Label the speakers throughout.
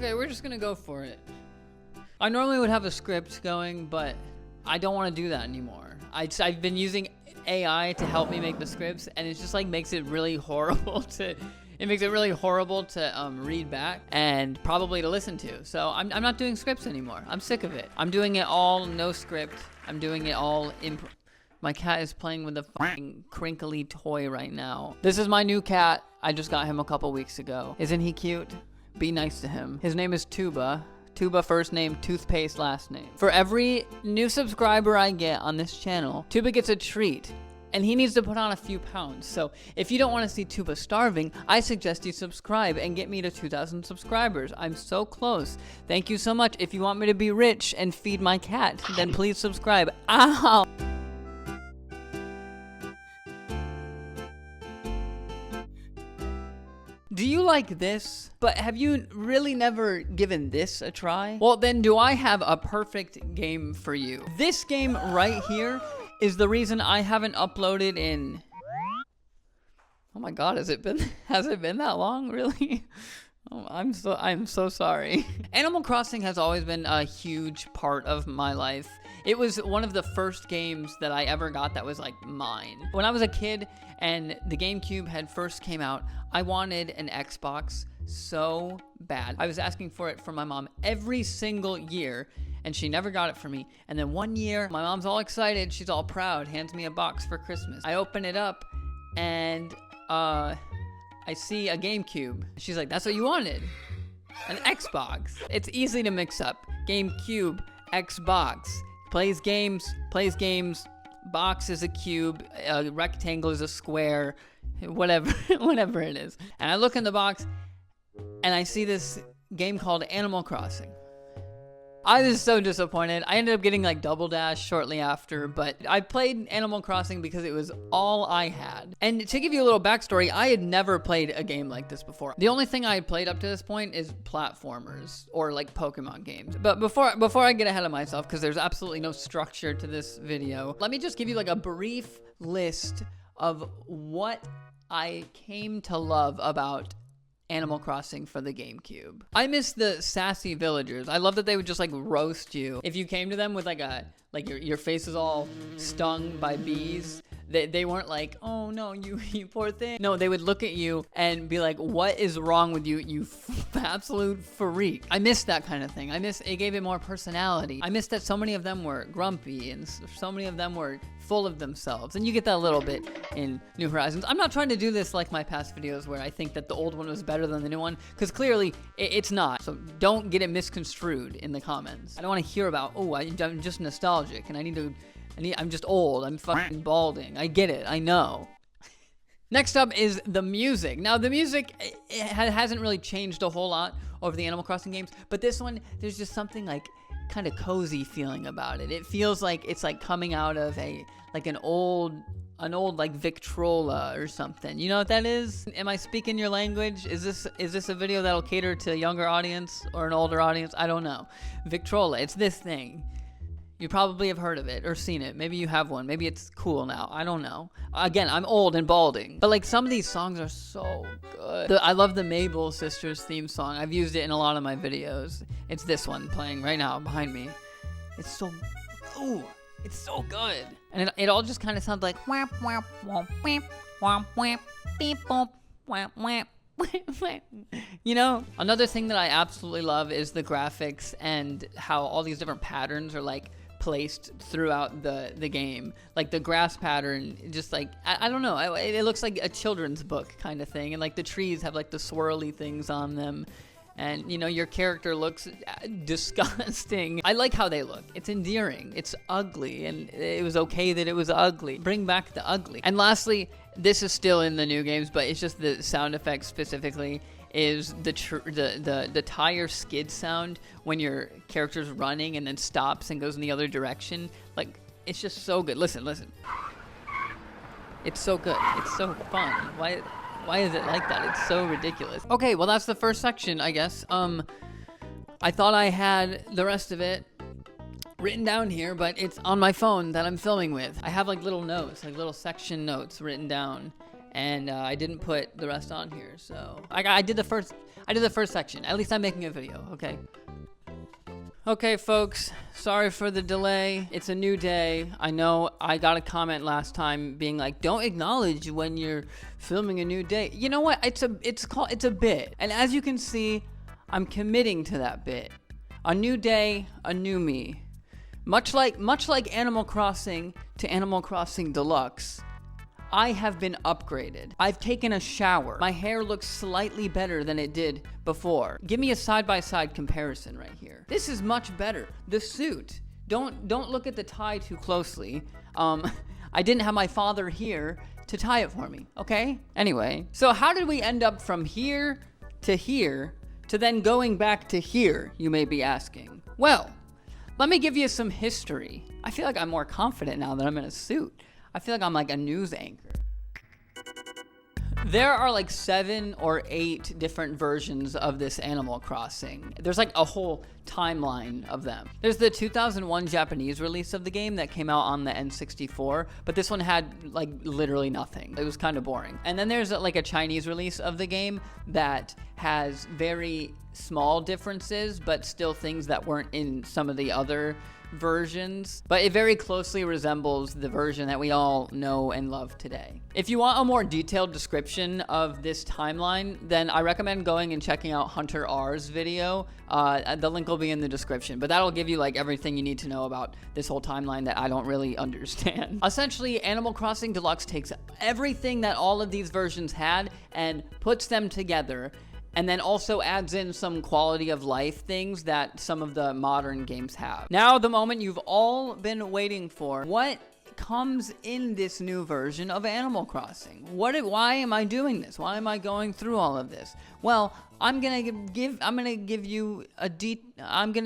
Speaker 1: Okay, we're just gonna go for it. I normally would have a script going, but I don't want to do that anymore. I've been using AI to help me make the scripts, and it just like makes it really horrible to read back and probably to listen to. So I'm not doing scripts anymore. I'm sick of it. I'm doing it all no script. I'm doing it all my cat is playing with a fucking crinkly toy right now. This is my new cat. I just got him a couple weeks ago. Isn't he cute? Be nice to him. His name is Tuba. Tuba first name, Toothpaste last name. For every new subscriber I get on this channel, Tuba gets a treat. And he needs to put on a few pounds. So if you don't want to see Tuba starving, I suggest you subscribe and get me to 2,000 subscribers. I'm so close. Thank you so much. If you want me to be rich and feed my cat, then please subscribe. Ow! Do you like this? But have you really never given this a try? Well, then do I have a perfect game for you. This game right here is the reason I haven't uploaded in... Oh my god, has it been that long, really? Oh, I'm so sorry. Animal Crossing has always been a huge part of my life. It was one of the first games that I ever got that was like mine. When I was a kid and the GameCube had first came out, I wanted an Xbox so bad. I was asking for it from my mom every single year, and she never got it for me. And then one year, my mom's all excited, she's all proud, hands me a box for Christmas. I open it up, and I see a GameCube. She's like, that's what you wanted? An Xbox. It's easy to mix up. GameCube, Xbox. Plays games, box is a cube, a rectangle is a square, whatever it is. And I look in the box, and I see this game called Animal Crossing. I was so disappointed. I ended up getting like Double Dash shortly after, but I played Animal Crossing because it was all I had. And to give you a little backstory, I had never played a game like this before. The only thing I had played up to this point is platformers or like Pokemon games. But before I get ahead of myself, because there's absolutely no structure to this video, let me just give you like a brief list of what I came to love about Animal Crossing for the GameCube. I miss the sassy villagers. I love that they would just like roast you. If you came to them with like your face is all stung by bees, they weren't like, oh no, you poor thing. No, they would look at you and be like, what is wrong with you, you absolute freak. I miss that kind of thing. I miss it gave it more personality. I miss that so many of them were grumpy and so many of them were full of themselves, and you get that a little bit in New Horizons. I'm not trying to do this like my past videos where I think that the old one was better than the new one, because clearly it's not. So don't get it misconstrued in the comments. I don't want to hear about, oh, I'm just nostalgic and I'm just old, I'm fucking balding. I get it, I know. Next up is the music. Now the music hasn't really changed a whole lot over the Animal Crossing games, but this one, there's just something like kind of cozy feeling about it. It feels like it's like coming out of an old like Victrola or something. You know what that is? Am I speaking your language? Is this a video that'll cater to a younger audience or an older audience? I don't know. Victrola, it's this thing. You probably have heard of it or seen it. Maybe you have one. Maybe it's cool now. I don't know. Again, I'm old and balding. But like some of these songs are so good. I love the Mabel Sisters theme song. I've used it in a lot of my videos. It's this one playing right now behind me. It's so, ooh, it's so good. And it all just kind of sounds like whap, whap, whap, whap, whap, whap, beep, bop, whap, whap. You know, another thing that I absolutely love is the graphics and how all these different patterns are like placed throughout the game. Like the grass pattern, just like, I don't know, it looks like a children's book kind of thing. And like the trees have like the swirly things on them. And you know, your character looks disgusting. I like how they look. It's endearing. It's ugly, and it was okay that it was ugly. Bring back the ugly. And lastly, this is still in the new games, but it's just the sound effects specifically is the tire skid sound when your character's running and then stops and goes in the other direction. Like, it's just so good. Listen. It's so good. It's so fun. Why is it like that? It's so ridiculous. Okay, well that's the first section, I guess. I thought I had the rest of it written down here, but it's on my phone that I'm filming with. I have like little notes, like little section notes written down, and I didn't put the rest on here. So I did the first. I did the first section. At least I'm making a video, okay? Okay, folks, sorry for the delay. It's a new day. I know I got a comment last time being like, don't acknowledge when you're filming a new day. You know what? It's a bit. And as you can see, I'm committing to that bit. A new day, a new me. Much like Animal Crossing to Animal Crossing Deluxe, I have been upgraded. I've taken a shower. My hair looks slightly better than it did before. Give me a side-by-side comparison right here. This is much better. The suit. Don't look at the tie too closely. I didn't have my father here to tie it for me, okay? Anyway, so how did we end up from here to then going back to here, you may be asking? Well, let me give you some history. I feel like I'm more confident now that I'm in a suit. I feel like I'm like a news anchor. There are like 7 or 8 different versions of this Animal Crossing. There's like a whole timeline of them. There's the 2001 Japanese release of the game that came out on the N64, but this one had like literally nothing. It was kind of boring. And then there's like a Chinese release of the game that has very small differences, but still things that weren't in some of the other versions, but it very closely resembles the version that we all know and love today. If you want a more detailed description of this timeline, then I recommend going and checking out Hunter R's video. The link will be in the description, but that'll give you like everything you need to know about this whole timeline that I don't really understand. Essentially, Animal Crossing Deluxe takes everything that all of these versions had and puts them together, and then also adds in some quality of life things that some of the modern games have. Now, the moment you've all been waiting for. What comes in this new version of Animal Crossing? Why am I doing this? Why am I going through all of this? Well, I'm gonna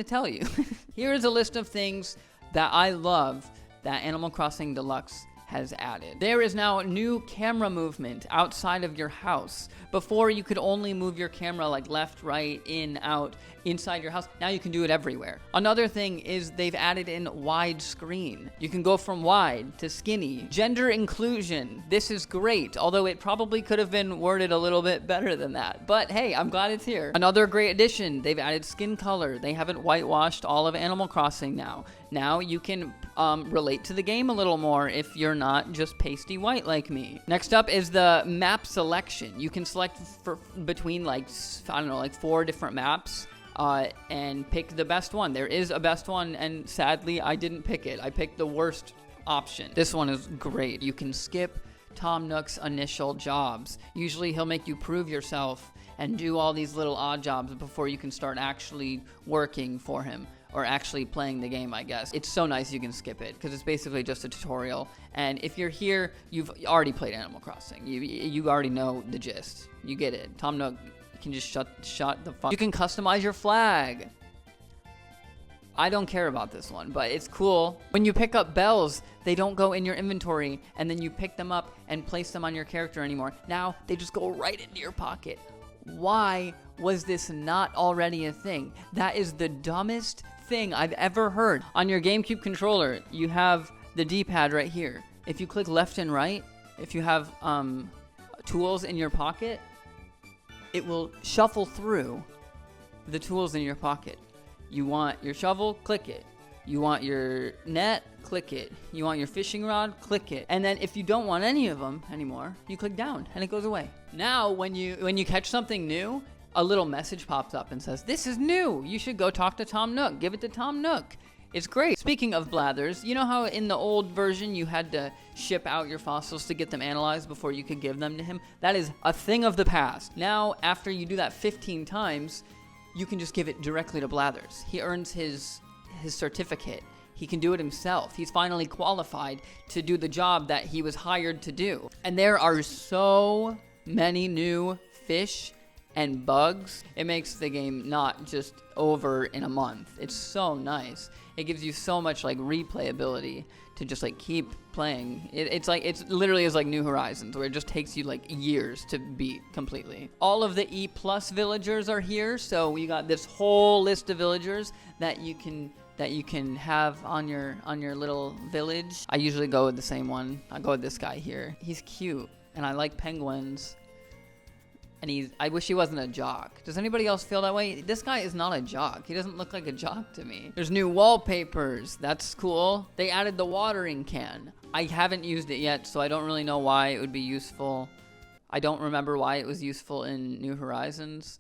Speaker 1: tell you. Here is a list of things that I love that Animal Crossing Deluxe has added. There is now new camera movement outside of your house. Before, you could only move your camera like left, right, in, out, inside your house. Now you can do it everywhere. Another thing is they've added in widescreen. You can go from wide to skinny. Gender inclusion. This is great, although it probably could have been worded a little bit better than that. But hey, I'm glad it's here. Another great addition, they've added skin color. They haven't whitewashed all of Animal Crossing now. Now you can relate to the game a little more if you're not just pasty white like me. Next up is the map selection. You can select between like, I don't know, like 4 different maps and pick the best one. There is a best one, and sadly I didn't pick it. I picked the worst option. This one is great. You can skip Tom Nook's initial jobs. Usually he'll make you prove yourself and do all these little odd jobs before you can start actually working for him, or actually playing the game, I guess. It's so nice you can skip it, because it's basically just a tutorial. And if you're here, you've already played Animal Crossing. You already know the gist. You get it. Tom Nook can just shut the fuck. You can customize your flag. I don't care about this one, but it's cool. When you pick up bells, they don't go in your inventory, and then you pick them up and place them on your character anymore. Now, they just go right into your pocket. Why was this not already a thing? That is the dumbest thing I've ever heard. On your GameCube controller, you have the D-pad right here. If you click left and right, if you have tools in your pocket, it will shuffle through the tools in your pocket. You want your shovel, click it. You want your net, click it. You want your fishing rod, click it. And then if you don't want any of them anymore, you click down and it goes away. Now, when you catch something new, a little message pops up and says, "This is new. You should go talk to Tom Nook. Give it to Tom Nook." It's great. Speaking of blathers, you know how in the old version you had to ship out your fossils to get them analyzed before you could give them to him? That is a thing of the past. Now, after you do that 15 times, you can just give it directly to Blathers. He earns his certificate. He can do it himself. He's finally qualified to do the job that he was hired to do. And there are so many new fish and bugs. It makes the game not just over in a month. It's so nice. It gives you so much like replayability to just like keep playing. It's literally is like New Horizons, where it just takes you like years to beat completely. All of the E+ villagers are here, so you got this whole list of villagers that you can have on your little village. I usually go with the same one. I go with this guy here. He's cute, and I like penguins. And I wish he wasn't a jock. Does anybody else feel that way? This guy is not a jock. He doesn't look like a jock to me. There's new wallpapers. That's cool. They added the watering can. I haven't used it yet, so I don't really know why it would be useful. I don't remember why it was useful in New Horizons.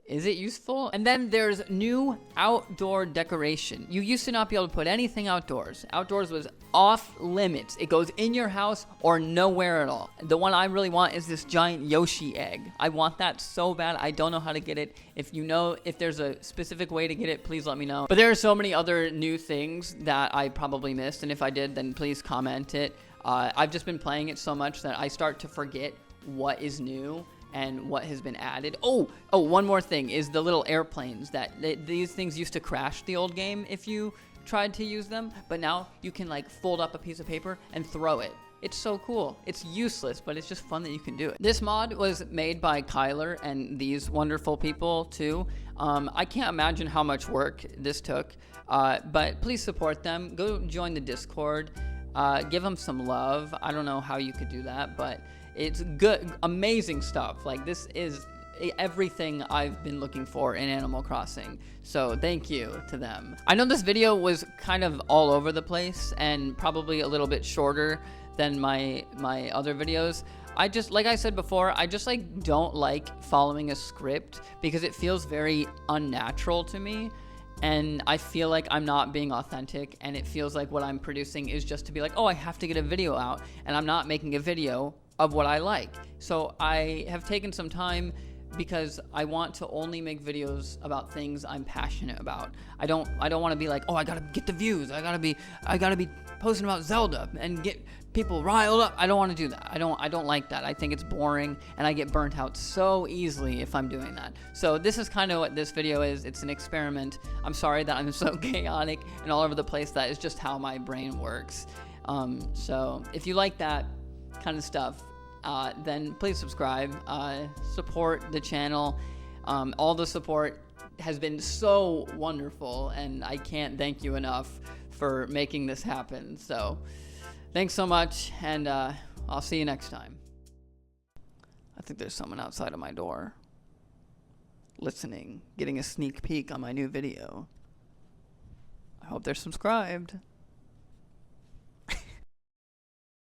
Speaker 1: Is it useful? And then there's new outdoor decoration. You used to not be able to put anything outdoors. Outdoors was off limits. It goes in your house or nowhere at all. The one I really want is this giant Yoshi egg. I want that so bad. I don't know how to get it. If you know, if there's a specific way to get it, please let me know. But there are so many other new things that I probably missed. And if I did, then please comment it. I've just been playing it so much that I start to forget what is new and what has been added. Oh, one more thing is the little airplanes that these things used to crash the old game if you tried to use them, but now you can like fold up a piece of paper and throw it. It's so cool. It's useless, but it's just fun that you can do it. This mod was made by Kyler and these wonderful people too. I can't imagine how much work this took, but please support them. Go join the Discord. Give them some love. I don't know how you could do that, but it's good, amazing stuff. Like, this is everything I've been looking for in Animal Crossing. So thank you to them. I know this video was kind of all over the place and probably a little bit shorter than my other videos. Like I said before, I just like don't like following a script because it feels very unnatural to me. And I feel like I'm not being authentic, and it feels like what I'm producing is just to be like, oh, I have to get a video out, and I'm not making a video of what I like. So I have taken some time because I want to only make videos about things I'm passionate about. I don't want to be like, oh, I gotta get the views. I gotta be posting about Zelda and get people riled up. I don't want to do that. I don't like that. I think it's boring, and I get burnt out so easily if I'm doing that. So this is kind of what this video is. It's an experiment. I'm sorry that I'm so chaotic and all over the place. That is just how my brain works. So if you like that kind of stuff, then please subscribe, support the channel. All the support has been so wonderful, and I can't thank you enough for making this happen. So thanks so much, and I'll see you next time. I think there's someone outside of my door listening, getting a sneak peek on my new video. I hope they're subscribed.